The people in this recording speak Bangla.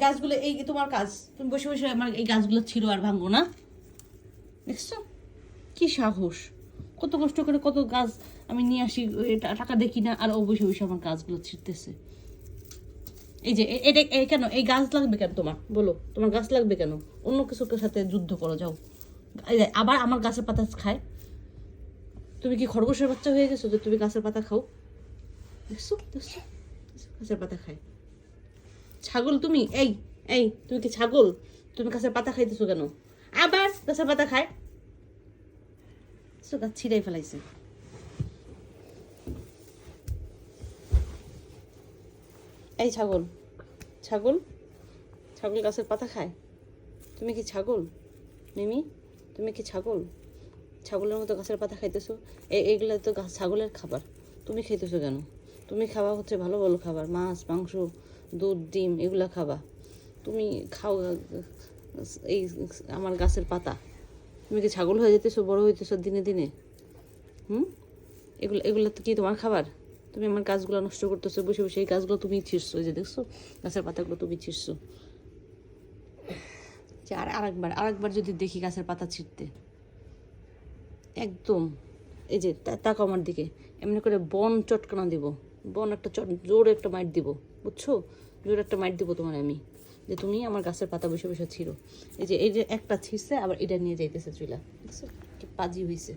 গাছগুলো এই তোমার কাজ, তুমি বসে বসে আমার এই গাছগুলো ছিল আর ভাঙবো না, দেখছো কি সাহস, কত কষ্ট করে কত গাছ আমি নিয়ে আসি, টাকা দেখি না, আর ও বসে বসে আমার গাছগুলো ছিঁড়তেছে। এই যে এটা কেন এই গাছ লাগবে কেন তোমার, বলো তোমার গাছ লাগবে কেন? অন্য কিছুর সাথে যুদ্ধ করো যাও। আবার আমার গাছের পাতা খায়। তুমি কি খরগোশের বাচ্চা হয়ে গেছো যে তুমি গাছের পাতা খাও? দেখছো দেখছো গাছের পাতা খায়। ছাগল তুমি, এই এই তুমি কি ছাগল? তুমি গাছের পাতা খাইতেছো কেন? আবার গাছের পাতা খায়, গাছ ছিঁড়াই ফেলাইছে। এই ছাগল, ছাগল, ছাগল গাছের পাতা খায়? তুমি কি ছাগল মিমি? তুমি কি ছাগল? ছাগলের মতো গাছের পাতা খাইতেছো? এইগুলো তো গাছ ছাগলের খাবার, তুমি খাইতেছো কেন? তুমি খাওয়া হচ্ছে ভালো ভালো খাবার, মাছ মাংস দুধ ডিম এগুলা খাবা, তুমি খাও এই আমার গাছের পাতা। তুমি কি ছাগল হয়ে যেতেছো, বড় হইতেছো দিনে দিনে? এগুলো তো কি তোমার খাবার? তুমি আমার গাছগুলো নষ্ট করতেছো বসে বসে, এই গাছগুলো তুমি ছিঁড়ছো, এই যে দেখছো গাছের পাতাগুলো তুমি ছিঁড়ছো। যে আরেকবার যদি দেখি গাছের পাতা ছিঁড়তে, একদম এই যে তাকাও আমার দিকে, এমনি করে বন চটকানা দিব, বন একটা জোরে একটা মাইট দিব, বুঝছো? জোরে একটা মাইট দিব তোমার আমি, যে তুমি আমার গাছের পাতা বসে বসে ছিঁড়ো। এই যে একটা ছিঁড়ছে, আবার এটা নিয়ে যাইতেছে চুলা, দেখছো কি পাজি হয়েছে।